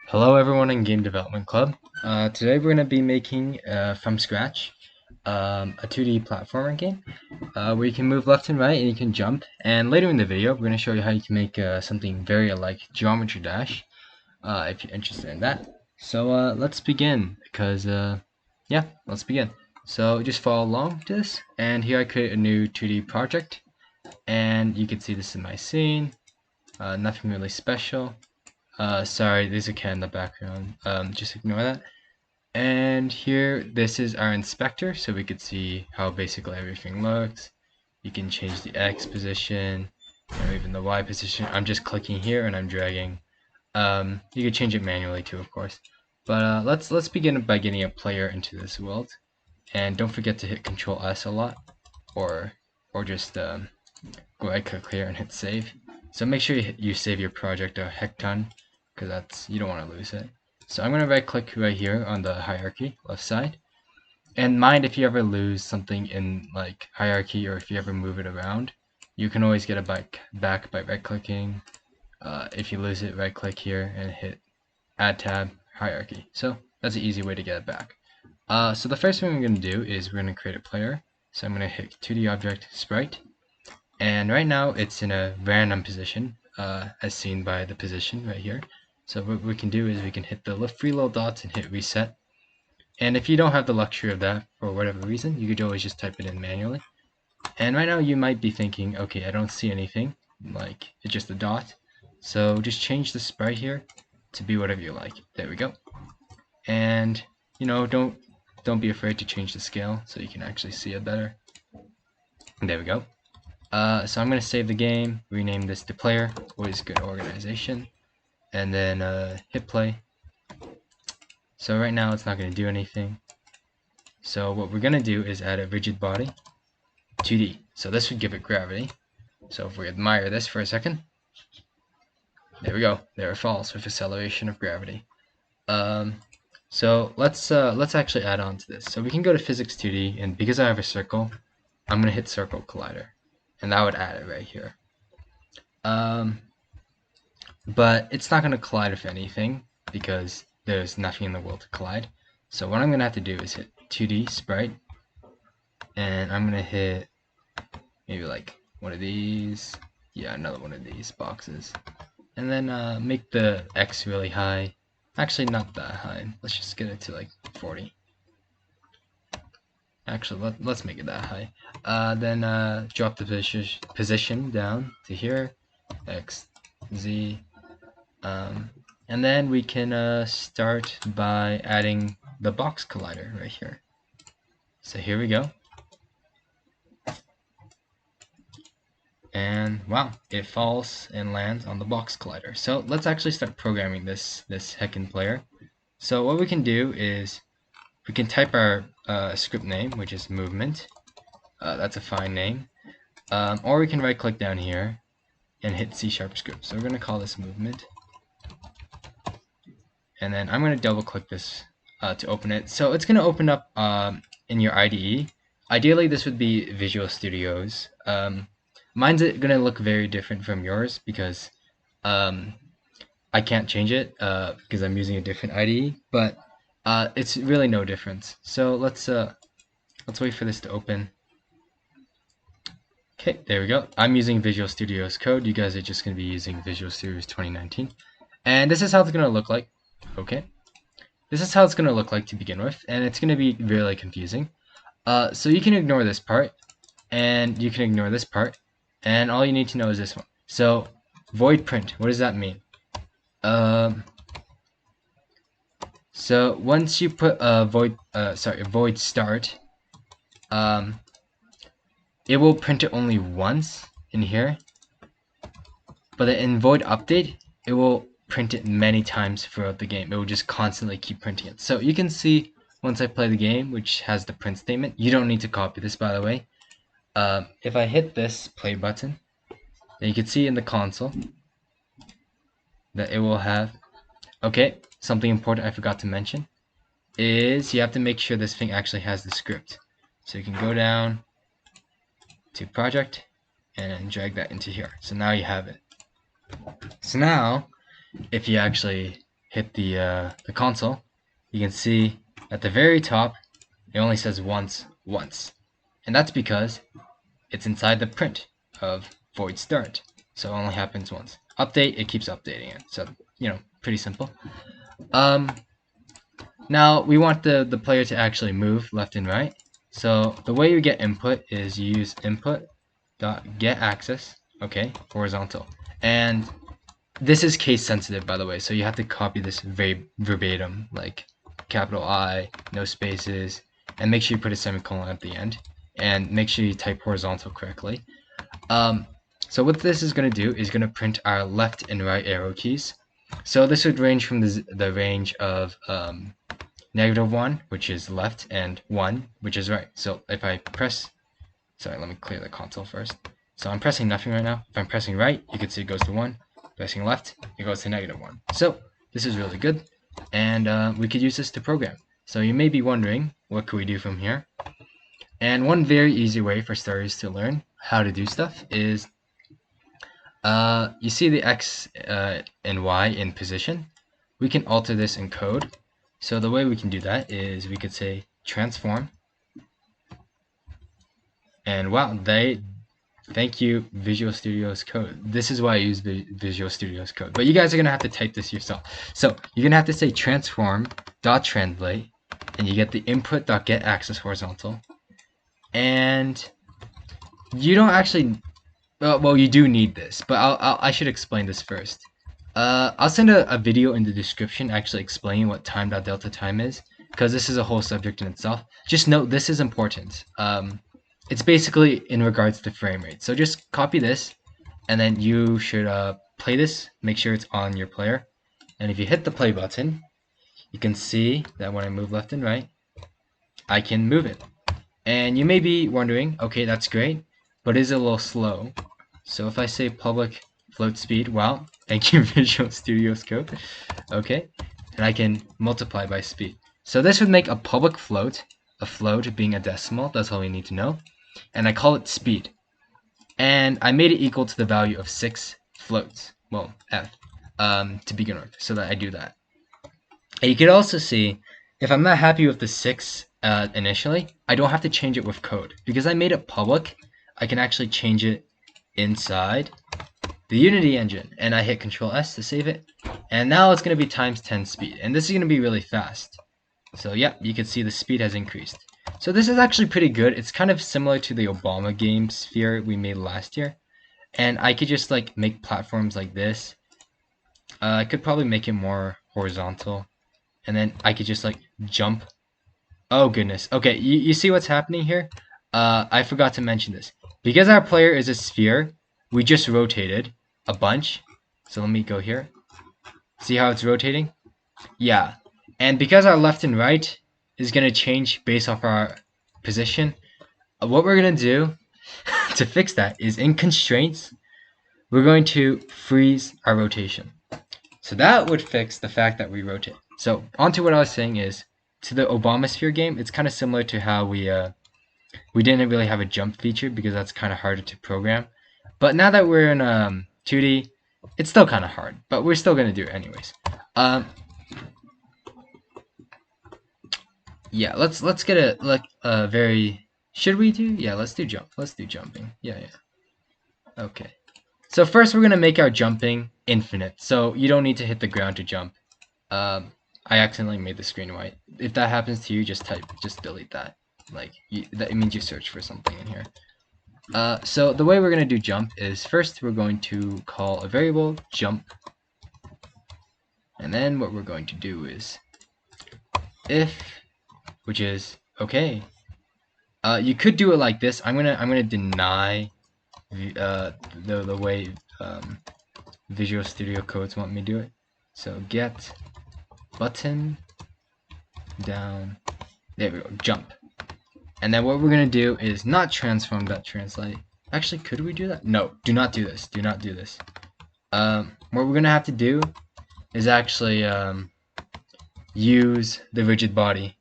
Hello everyone in Game Development Club. Today we're going to be making from scratch a 2D platformer game where you can move left and right and you can jump. And later in the video we're going to show you how you can make something very like Geometry Dash if you're interested in that. So let's begin because yeah, let's begin. So just follow along to this, and here I create a new 2D project, and you can see this in my scene. Nothing really special. Sorry, there's a cat in the background. Just ignore that. And here, this is our inspector, so we could see how basically everything looks. You can change the X position, or even the Y position. I'm just clicking here and I'm dragging. You can change it manually too, of course. But let's begin by getting a player into this world. And don't forget to hit Control S a lot, or just right click here and hit save. So make sure you save your project a heck ton, because you don't want to lose it. So I'm going to right click right here on the hierarchy left side, and mind if you ever lose something in like hierarchy, or if you ever move it around, you can always get it back by right clicking. If you lose it, right click here and hit add tab hierarchy. So that's an easy way to get it back. So the first thing we're going to do is we're going to create a player. So I'm going to hit 2D object sprite, and right now it's in a random position as seen by the position right here. So what we can do is we can hit the three little dots and hit reset. And if you don't have the luxury of that for whatever reason, you could always just type it in manually. And right now you might be thinking, okay, I don't see anything, like it's just a dot. So just change the sprite here to be whatever you like. There we go. And don't be afraid to change the scale so you can actually see it better. And there we go. So I'm going to save the game, rename this to player, always good organization, and then hit play. So right now it's not going to do anything. So what we're going to do is add a Rigidbody 2D. So this would give it gravity. So if we admire this for a second, there we go. There it falls with acceleration of gravity. So let's actually add on to this. So we can go to Physics 2D, and because I have a circle, I'm going to hit Circle Collider, and that would add it right here. But it's not going to collide with anything because there's nothing in the world to collide. So what I'm going to have to do is hit 2D sprite, and I'm going to hit maybe like one of these, yeah, another one of these boxes, and then make the X really high. Actually, not that high. Let's just get it to like 40. Actually, let's make it that high. Then drop the position down to here, X, Z. And then we can start by adding the box collider right here. So here we go. And wow, it falls and lands on the box collider. So let's actually start programming this heckin' player. So what we can do is we can type our script name, which is movement. That's a fine name. Or we can right click down here and hit C# script. So we're going to call this movement. And then I'm going to double click this to open it. So it's going to open up in your IDE. Ideally, this would be Visual Studio's. Mine's going to look very different from yours because I can't change it because I'm using a different IDE, but it's really no difference. So let's wait for this to open. Okay, there we go. I'm using Visual Studio's code. You guys are just going to be using Visual Studios 2019. And this is how it's going to look like. Okay. This is how it's going to look like to begin with, and it's going to be really confusing. So you can ignore this part, and you can ignore this part, and all you need to know is this one. So void print, what does that mean? So once you put a void start, it will print it only once in here, but in void update, it will print it many times throughout the game. It will just constantly keep printing it. So you can see once I play the game, which has the print statement. You don't need to copy this, by the way. If I hit this play button, then you can see in the console that it will have. Okay, something important I forgot to mention is you have to make sure this thing actually has the script. So you can go down to project and then drag that into here. So now you have it. So now if you actually hit the console, you can see at the very top it only says once, and that's because it's inside the print of void start, so it only happens once. Update, it keeps updating it, so pretty simple. Now we want the player to actually move left and right, so the way you get input is you use input.getAxis, okay, horizontal, and this is case sensitive, by the way, so you have to copy this verbatim, like capital I, no spaces, and make sure you put a semicolon at the end, and make sure you type horizontal correctly. So what this is going to do is going to print our left and right arrow keys. So this would range from the range of -1, which is left, and 1, which is right. So if I press, sorry, let me clear the console first. So I'm pressing nothing right now. If I'm pressing right, you can see it goes to 1. Pressing left, it goes to -1. So this is really good, and we could use this to program. So you may be wondering, what can we do from here? And one very easy way for starters to learn how to do stuff is, you see the X and Y in position? We can alter this in code. So the way we can do that is we could say transform, and wow, thank you, Visual Studio's Code. This is why I use Visual Studio's Code. But you guys are going to have to type this yourself. So you're going to have to say transform.translate, and you get the input.getAxis horizontal. And you don't actually, well, you do need this, but I should explain this first. I'll send a video in the description actually explaining what time.delta time is, because this is a whole subject in itself. Just note, this is important. It's basically in regards to frame rate. So just copy this, and then you should play this, make sure it's on your player. And if you hit the play button, you can see that when I move left and right, I can move it. And you may be wondering, okay, that's great, but is it a little slow? So if I say public float speed, wow, thank you, Visual Studio's Code. Okay, and I can multiply by speed. So this would make a public float, a float being a decimal, that's all we need to know. And I call it speed. And I made it equal to the value of 6 floats, well, f, to begin with, so that I do that. And you could also see, if I'm not happy with the 6 initially, I don't have to change it with code. Because I made it public, I can actually change it inside the Unity engine. And I hit Control S to save it. And now it's going to be times 10 speed. And this is going to be really fast. So yeah, you can see the speed has increased. So this is actually pretty good. It's kind of similar to the Obama game sphere we made last year. And I could just like make platforms like this. I could probably make it more horizontal. And then I could just like jump. Oh goodness. Okay, you see what's happening here? I forgot to mention this. Because our player is a sphere, we just rotated a bunch. So let me go here. See how it's rotating? Yeah. And because our left and right is going to change based off our position, what we're going to do to fix that is in constraints, we're going to freeze our rotation. So that would fix the fact that we rotate. So onto what I was saying is, to the Obama sphere game, it's kind of similar to how we didn't really have a jump feature because that's kind of harder to program. But now that we're in 2D, it's still kind of hard, but we're still going to do it anyways. Yeah, let's get a very, should we do? Yeah, let's do jump. Let's do jumping. Yeah. Okay. So first we're gonna make our jumping infinite. So you don't need to hit the ground to jump. I accidentally made the screen white. If that happens to you, just delete that. Like that, it means you search for something in here. So the way we're gonna do jump is first we're going to call a variable jump, and then what we're going to do is if, which is okay. You could do it like this. I'm gonna deny the way Visual Studio Codes want me to do it. So get button down. There we go. Jump. And then what we're gonna do is not transform.translate. Actually, could we do that? No. Do not do this. Do not do this. What we're gonna have to do is actually use the rigid body.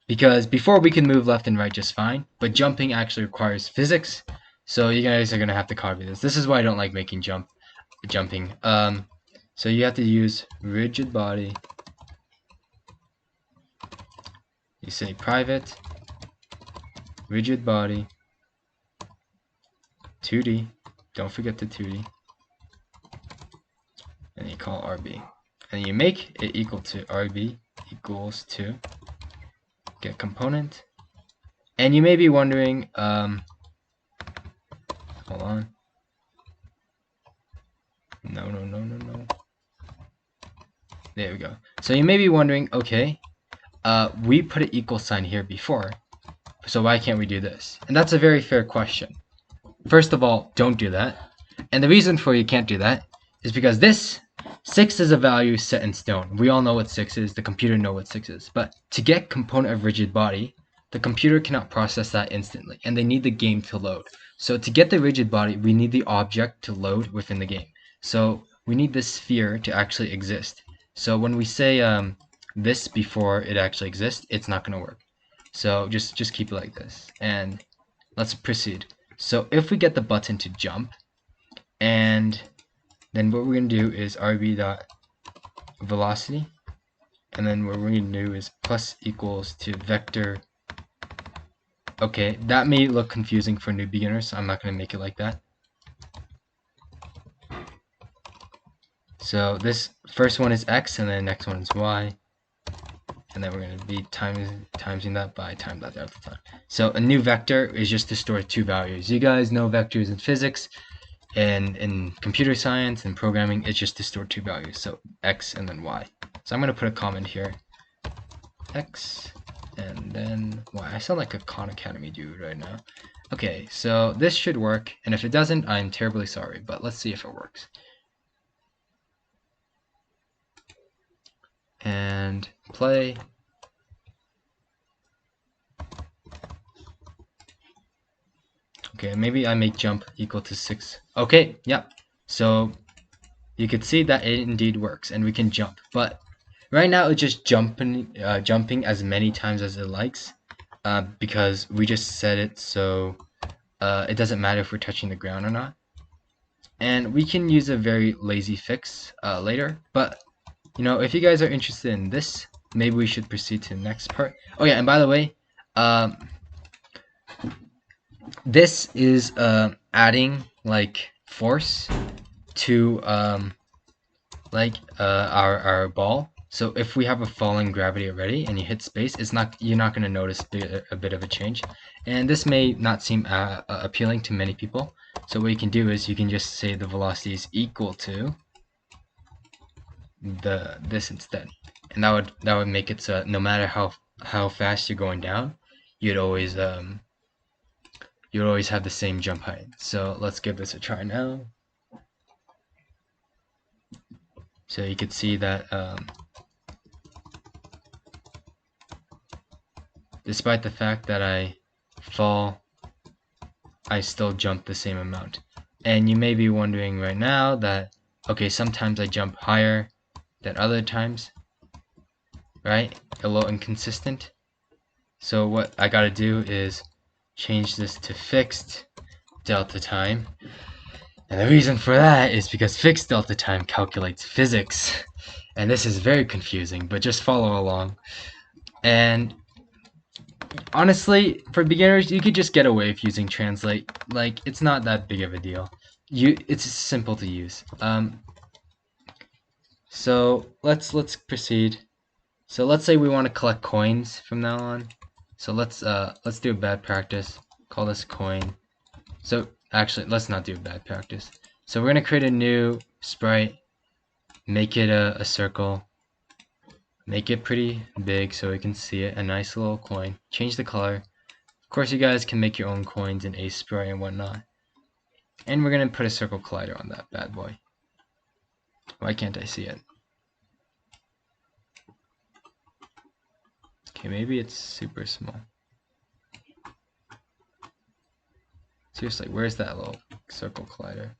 Because before we can move left and right just fine, but jumping actually requires physics, so you guys are going to have to copy this. This is why I don't like making jumping. So you have to use rigid body you say private Rigidbody 2D, don't forget the 2D, and you call RB, and you make it equal to RB equals to get component. And you may be wondering, hold on, no, there we go. So you may be wondering, okay, we put an equal sign here before, so why can't we do this? And that's a very fair question. First of all, don't do that. And the reason for you can't do that is because this 6 is a value set in stone. We all know what 6 is, the computer knows what 6 is. But to get component of rigid body, the computer cannot process that instantly, and they need the game to load. So to get the rigid body, we need the object to load within the game. So we need this sphere to actually exist. So when we say this before it actually exists, it's not going to work. So just keep it like this, and let's proceed. So if we get the button to jump, and then what we're going to do is rb.velocity, and then what we're going to do is plus equals to vector. Okay, that may look confusing for new beginners, so I'm not going to make it like that. So this first one is x, and then the next one is y, and then we're going to be timesing that by time.delta. So a new vector is just to store 2 values. You guys know vectors in physics, and in computer science and programming, it's just to store 2 values, so x and then y. So I'm going to put a comment here, x and then y. I sound like a Khan Academy dude right now. Okay, so this should work, and if it doesn't, I'm terribly sorry, but let's see if it works. And play. Okay, maybe I make jump equal to 6. Okay, yep. So you could see that it indeed works, and we can jump. But right now it's just jumping as many times as it likes, because we just set it so it doesn't matter if we're touching the ground or not. And we can use a very lazy fix later. But you know, if you guys are interested in this, maybe we should proceed to the next part. Oh yeah, and by the way, this is adding like force to our ball. So if we have a falling gravity already and you hit space, you're not going to notice a bit of a change. And this may not seem appealing to many people. So what you can do is you can just say the velocity is equal to this instead, and that would make it so no matter how fast you're going down, you'd always have the same jump height. So let's give this a try now. So you could see that despite the fact that I fall, I still jump the same amount. And you may be wondering right now that, okay, sometimes I jump higher than other times, right? A little inconsistent. So what I gotta do is change this to fixed delta time. And the reason for that is because fixed delta time calculates physics. And this is very confusing, but just follow along. And honestly, for beginners, you could just get away with using translate. Like, it's not that big of a deal. It's simple to use. So let's proceed. So let's say we want to collect coins from now on. So let's do a bad practice. Call this coin. So actually, let's not do a bad practice. So we're gonna create a new sprite, make it a circle, make it pretty big so we can see it, a nice little coin. Change the color. Of course, you guys can make your own coins in a sprite and whatnot. And we're gonna put a circle collider on that bad boy. Why can't I see it? Okay, maybe it's super small. Seriously, where's that little circle collider?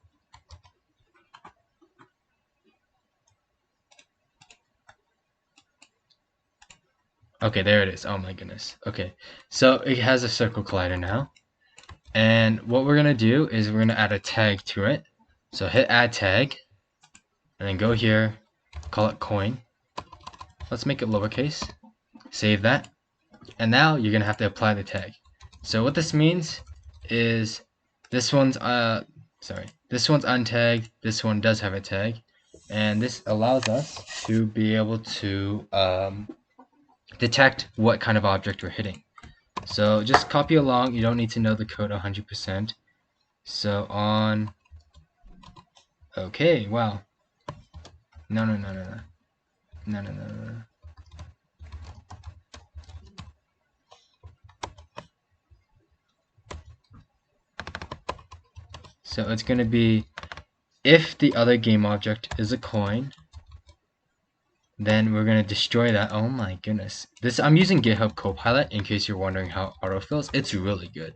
Okay, there it is. Oh my goodness. Okay, so it has a circle collider now. And what we're going to do is we're going to add a tag to it. So hit add tag, and then go here, call it coin. Let's make it lowercase. Save that. And now you're gonna have to apply the tag. So what this means is this one's this one's untagged, this one does have a tag, and this allows us to be able to detect what kind of object we're hitting. So just copy along, you don't need to know the code 100%. So on, okay, wow. No. So it's going to be, if the other game object is a coin, then we're going to destroy that. Oh my goodness. This, I'm using GitHub Copilot in case you're wondering how autofills. It's really good.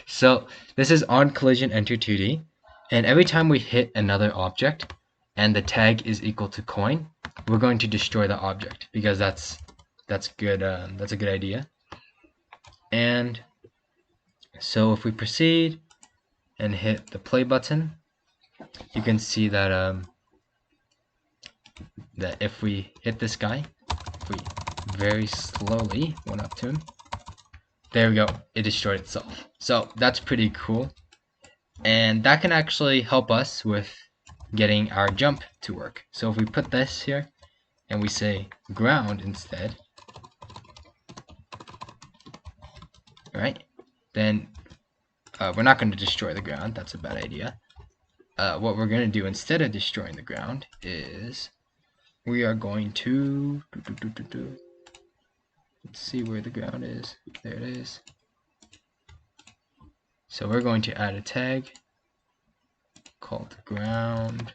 So this is on collision enter 2D, and every time we hit another object and the tag is equal to coin, we're going to destroy the object, because that's good. That's a good idea. And so if we proceed and hit the play button, you can see that that if we hit this guy, if we very slowly went up to him, there we go, it destroyed itself. So that's pretty cool, and that can actually help us with getting our jump to work. So if we put this here and we say ground instead, right, then we're not going to destroy the ground. That's a bad idea. What we're going to do instead of destroying the ground is we are going to let's see where the ground is. There it is. So we're going to add a tag called ground,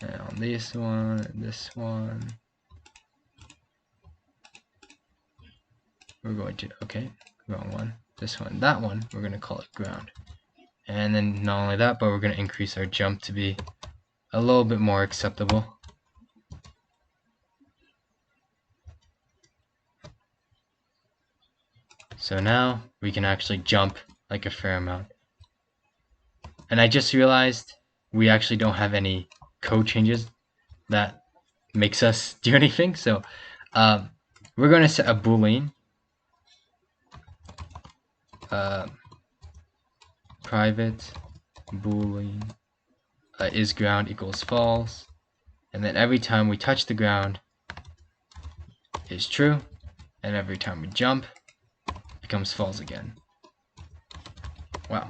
and on this one and this one we're going to, okay, wrong one, this one, that one, we're going to call it ground. And then not only that, but we're going to increase our jump to be a little bit more acceptable. So now we can actually jump like a fair amount. And I just realized we actually don't have any code changes that makes us do anything. So we're going to set a boolean private boolean is ground equals false, and then every time we touch the ground is true, and every time we jump becomes false again. Wow,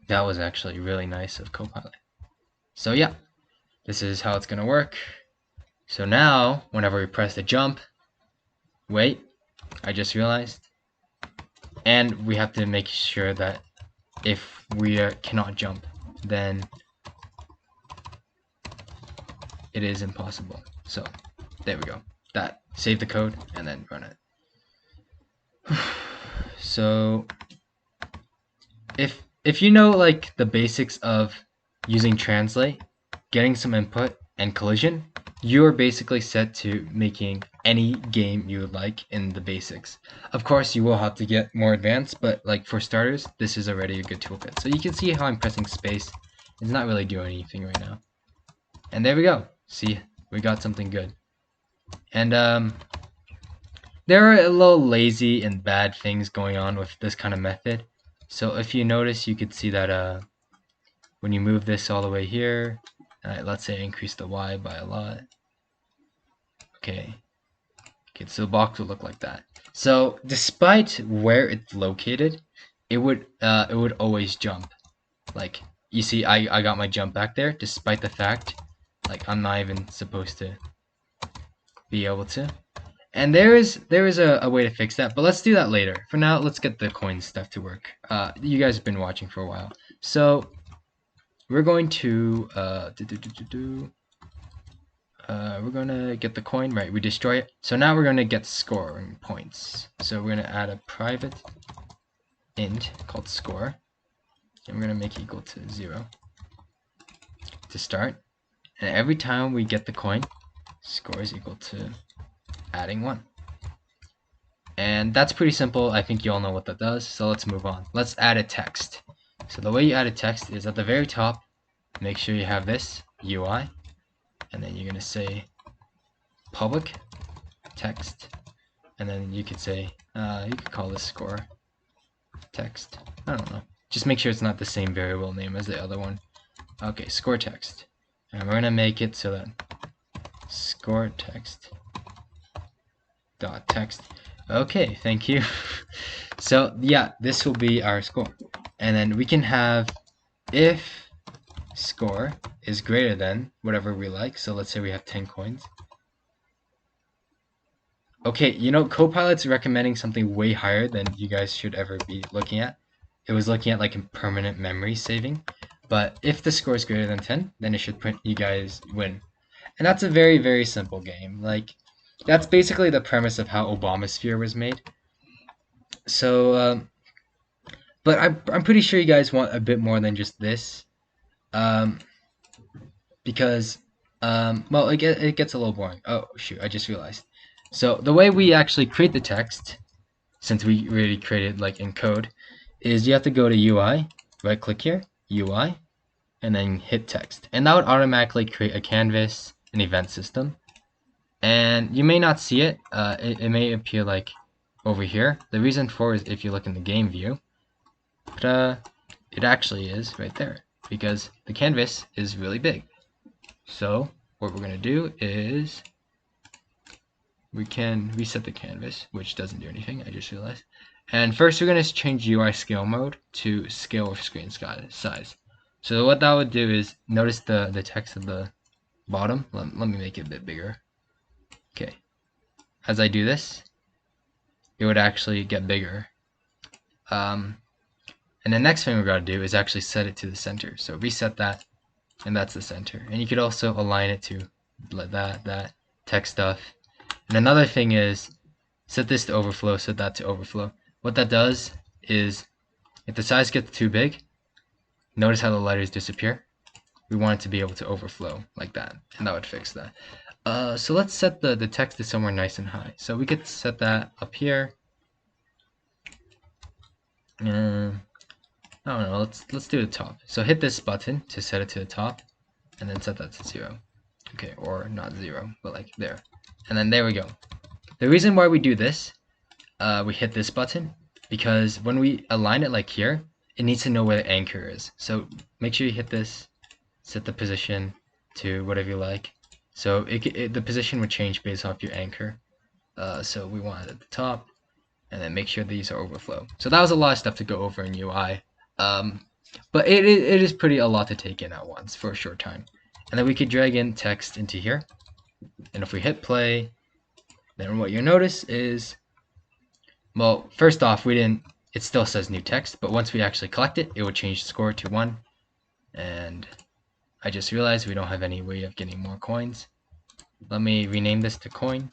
that was actually really nice of Copilot. So yeah, this is how it's gonna work. So now whenever we press the jump, wait, I just realized, and we have to make sure that if we cannot jump, then it is impossible. So there we go. That, save the code and then run it. So if you know like the basics of using translate, getting some input, and collision, you're basically set to making any game you would like in the basics. Of course, you will have to get more advanced, but like for starters, this is already a good toolkit. So you can see how I'm pressing space. It's not really doing anything right now. And there we go. See, we got something good. And there are a little lazy and bad things going on with this kind of method. So if you notice, you could see that when you move this all the way here, let's say increase the Y by a lot. Okay, so the box will look like that. So despite where it's located, it would always jump. Like you see, I got my jump back there, despite the fact like I'm not even supposed to be able to. And there is a way to fix that, but let's do that later. For now, let's get the coin stuff to work. You guys have been watching for a while, so we're going to we're gonna get the coin, right? We destroy it. So now we're gonna get scoring points. So we're gonna add a private int called score, and we're gonna make it equal to 0 to start. And every time we get the coin, score is equal to adding 1. And that's pretty simple. I think you all know what that does. So let's move on. Let's add a text. So the way you add a text is at the very top, make sure you have this UI, and then you're gonna say public, text, and then you could say you could call this score text. I don't know. Just make sure it's not the same variable name as the other one. Okay, score text, and we're gonna make it so that score text dot text. Okay, thank you. So yeah, this will be our score, and then we can have if score is greater than whatever we like. So let's say we have 10 coins. Okay, you know, Copilot's recommending something way higher than you guys should ever be looking at. It was looking at like a permanent memory saving, but if the score is greater than 10, then it should print you guys win. And that's a very, very simple game. Like, that's basically the premise of how Obamasphere was made. So, but I'm pretty sure you guys want a bit more than just this, because, well, it gets a little boring. Oh, shoot, I just realized. So, the way we actually create the text, since we already created like in code, is you have to go to UI, right click here, UI, and then hit text. And that would automatically create a canvas, an event system. And you may not see it, it may appear like over here. The reason for is if you look in the game view, but it actually is right there, because the canvas is really big. So what we're going to do is we can reset the canvas, which doesn't do anything, I just realized. And first we're going to change UI scale mode to scale with screen size. So what that would do is, notice the text at the bottom. Let me make it a bit bigger. Okay. As I do this, it would actually get bigger. And the next thing we're going to do is actually set it to the center. So reset that, and that's the center. And you could also align it to that text stuff. And another thing is, set this to overflow, set that to overflow. What that does is, if the size gets too big, notice how the letters disappear. We want it to be able to overflow like that, and that would fix that. So let's set the text to somewhere nice and high. So we could set that up here. I don't know, let's do the top. So hit this button to set it to the top, and then set that to 0. Okay, or not 0, but like there. And then there we go. The reason why we do this, we hit this button, because when we align it like here, it needs to know where the anchor is. So make sure you hit this, set the position to whatever you like. So the position would change based off your anchor. So we want it at the top, and then make sure these are overflow. So that was a lot of stuff to go over in UI. But it is pretty a lot to take in at once for a short time. And then we could drag in text into here. And if we hit play, then what you'll notice is, well, first off, it still says new text, but once we actually collect it, it would change the score to 1. And I just realized we don't have any way of getting more coins. Let me rename this to coin.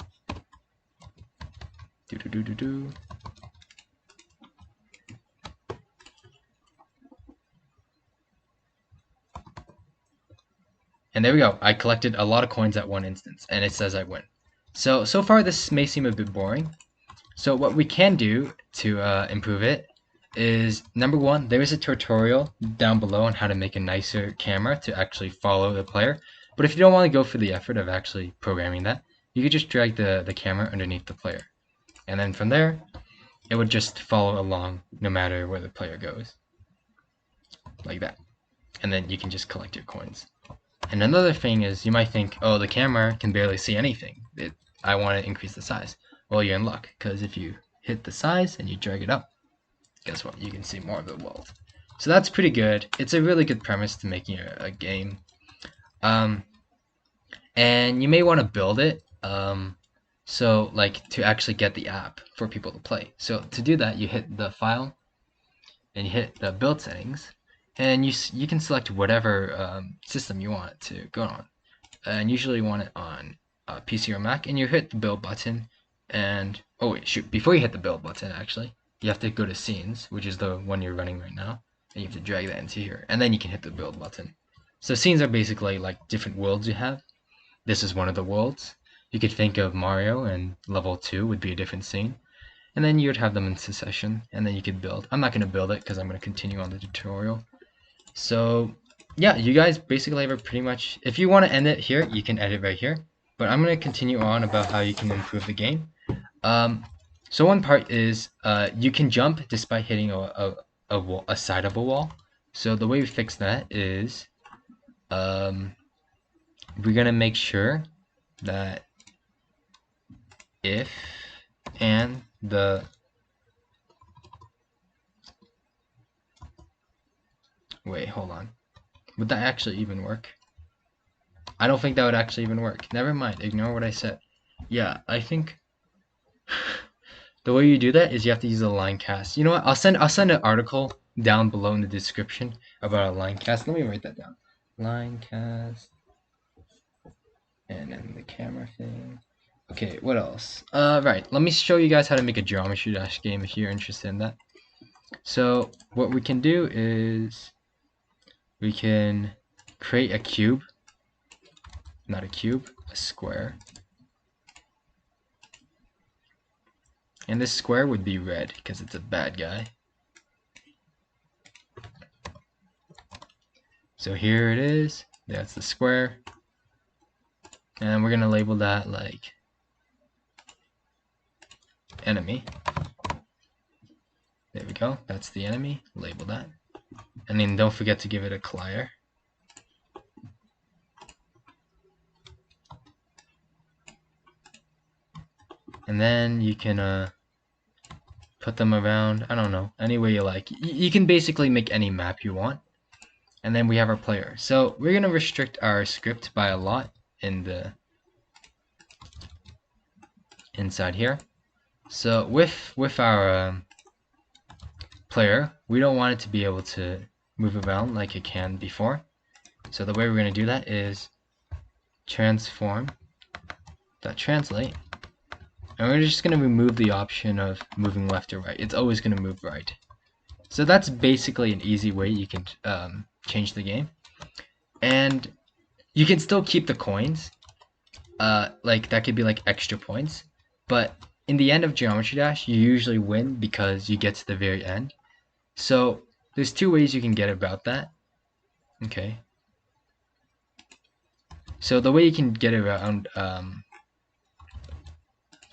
And there we go. I collected a lot of coins at one instance, and it says I win. So far this may seem a bit boring. So what we can do to improve it is, number one, there is a tutorial down below on how to make a nicer camera to actually follow the player. But if you don't want to go for the effort of actually programming that, you could just drag the camera underneath the player. And then from there, it would just follow along no matter where the player goes. Like that. And then you can just collect your coins. And another thing is, you might think, oh, the camera can barely see anything. I want to increase the size. Well, you're in luck, because if you hit the size and you drag it up, guess what? You can see more of the world. So that's pretty good. It's a really good premise to making a game. And you may want to build it, so like to actually get the app for people to play. So to do that, you hit the file, and you hit the build settings, and you can select whatever system you want it to go on. And usually you want it on PC or Mac, and you hit the build button. And oh wait, shoot, before you hit the build button, actually, you have to go to scenes, which is the one you're running right now, and you have to drag that into here, and then you can hit the build button. So scenes are basically like different worlds you have. This is one of the worlds. You could think of Mario, and level 2 would be a different scene, and then you would have them in succession, and then you could build. I'm not going to build it because I'm going to continue on the tutorial. So yeah, you guys basically have pretty much, if you want to end it here, you can edit right here. but I'm going to continue on about how you can improve the game. So one part is you can jump despite hitting a side of a wall. So the way we fix that is we're going to make sure that if and the wait, hold on. Would that actually even work? I don't think that would actually even work. Never mind, ignore what I said. Yeah, I think the way you do that is you have to use a line cast. You know what? I'll send an article down below in the description about a line cast. Let me write that down. Line cast, and then the camera thing. Okay, what else? Right. Let me show you guys how to make a Geometry Dash game if you're interested in that. So what we can do is we can create a cube, not a cube, a square. And this square would be red because it's a bad guy. So here it is. That's the square. And we're going to label that like enemy. There we go. That's the enemy. Label that. And then don't forget to give it a clear. And then you can put them around, I don't know, any way you like. You can basically make any map you want. And then we have our player. So we're going to restrict our script by a lot in the inside here. So with our player, we don't want it to be able to move around like it can before. So the way we're going to do that is transform.translate, and we're just going to remove the option of moving left or right. It's always going to move right. So that's basically an easy way you can change the game. And you can still keep the coins. Like that could be like extra points. But in the end of Geometry Dash, you usually win because you get to the very end. So there's two ways you can get about that. Okay. So the way you can get around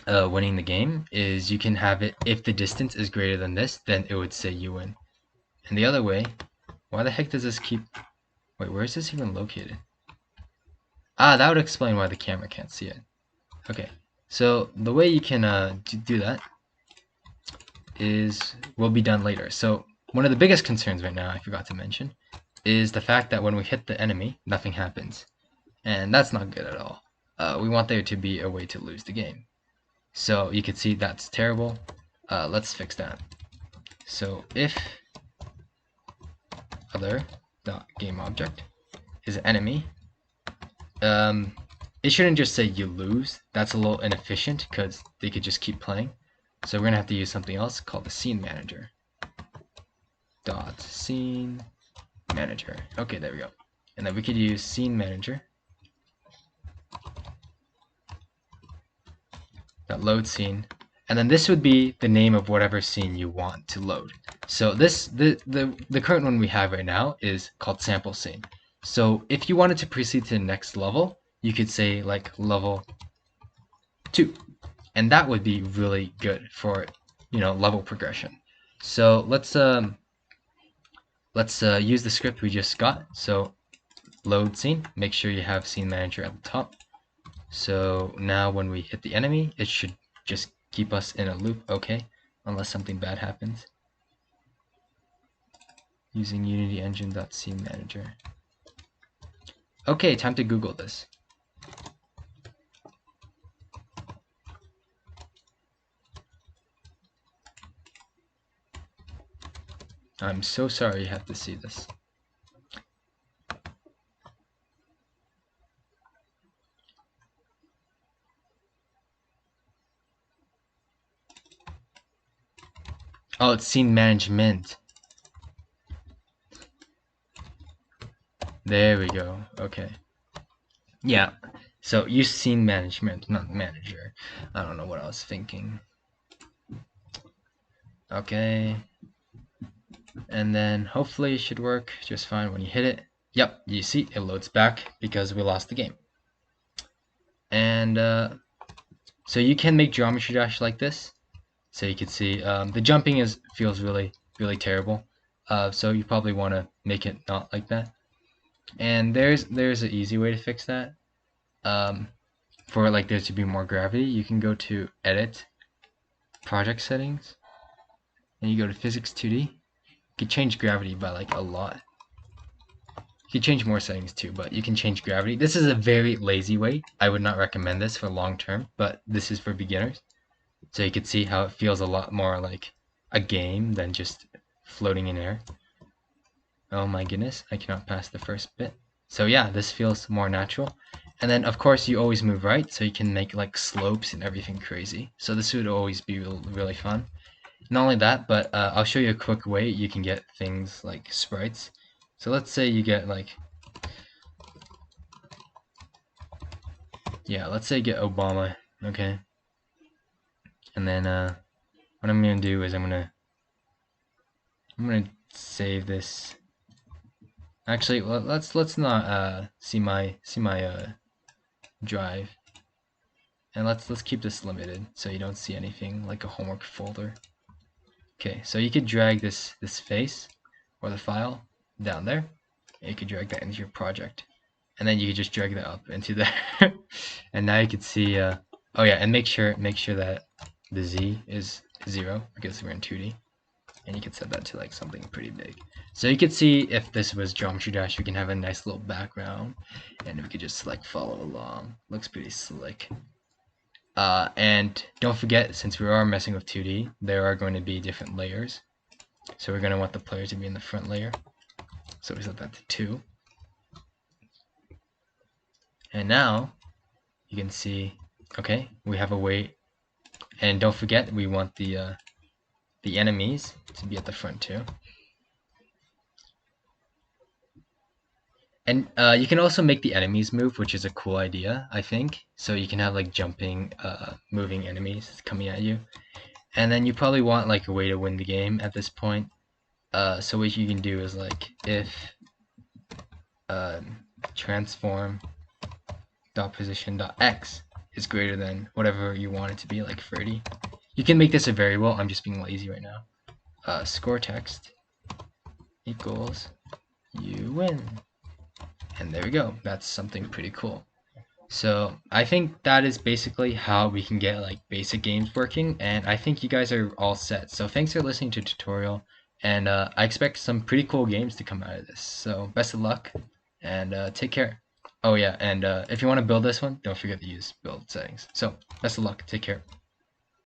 winning the game is you can have it, if the distance is greater than this, then it would say you win. And the other way, why the heck does this keep... Wait, where is this even located? Ah, that would explain why the camera can't see it. Okay, so the way you can do that will be done later. So one of the biggest concerns right now, I forgot to mention, is the fact that when we hit the enemy, nothing happens. And that's not good at all. We want there to be a way to lose the game. So you can see that's terrible. Let's fix that. So if other.gameObject is enemy, it shouldn't just say you lose. That's a little inefficient because they could just keep playing. So we're gonna have to use something else called the scene manager. Scene manager. Okay, there we go. And then we could use scene manager. Load scene, and then this would be the name of whatever scene you want to load. So the current one we have right now is called sample scene. So if you wanted to proceed to the next level, you could say like level 2, and that would be really good for, you know, level progression. So let's use the script we just got. So load scene, make sure you have scene manager at the top. So now when we hit the enemy, it should just keep us in a loop, okay? Unless something bad happens. Using Unity Engine.scene manager. Okay, time to Google this. I'm so sorry you have to see this. Oh, it's scene management. There we go. Okay. Yeah. So use scene management, not manager. I don't know what I was thinking. Okay. And then hopefully it should work just fine when you hit it. Yep, you see it loads back because we lost the game. And And so you can make Geometry Dash like this. So you can see the jumping feels really terrible. So you probably want to make it not like that. And there's an easy way to fix that. For like there to be more gravity, you can go to Edit, Project Settings, and you go to Physics 2D. You can change gravity by like a lot. You can change more settings too, but you can change gravity. This is a very lazy way. I would not recommend this for long term, but this is for beginners. So you can see how it feels a lot more like a game than just floating in air. Oh my goodness, I cannot pass the first bit. So yeah, this feels more natural. And then of course you always move right, so you can make like slopes and everything crazy. So this would always be really fun. Not only that, but I'll show you a quick way you can get things like sprites. So let's say you get like, yeah, let's say you get Obama, okay? And then what I'm gonna do is I'm gonna save this. Actually, let's not see my drive, and let's keep this limited so you don't see anything like a homework folder. Okay, so you could drag this face or the file down there, and you could drag that into your project, and then you could just drag that up into there. And now you can see. Oh yeah, and make sure that the Z is 0 because we're in 2D. And you can set that to like something pretty big. So you can see if this was Geometry Dash, we can have a nice little background, and we could just like follow along. Looks pretty slick. And don't forget, since we are messing with 2D, there are going to be different layers. So we're going to want the player to be in the front layer. So we set that to 2. And now you can see, okay, we have a way. And don't forget, we want the enemies to be at the front too. And you can also make the enemies move, which is a cool idea, I think. So you can have like jumping, moving enemies coming at you. And then you probably want like a way to win the game at this point. So what you can do is like if transform dot position dot x is greater than whatever you want it to be, like 30. You can make this a variable. I'm just being lazy right now. Score text equals you win. And there we go. That's something pretty cool. So I think that is basically how we can get like basic games working, and I think you guys are all set. So thanks for listening to the tutorial, and I expect some pretty cool games to come out of this. So best of luck, and take care. Oh yeah, and if you want to build this one, don't forget to use build settings. So best of luck. Take care.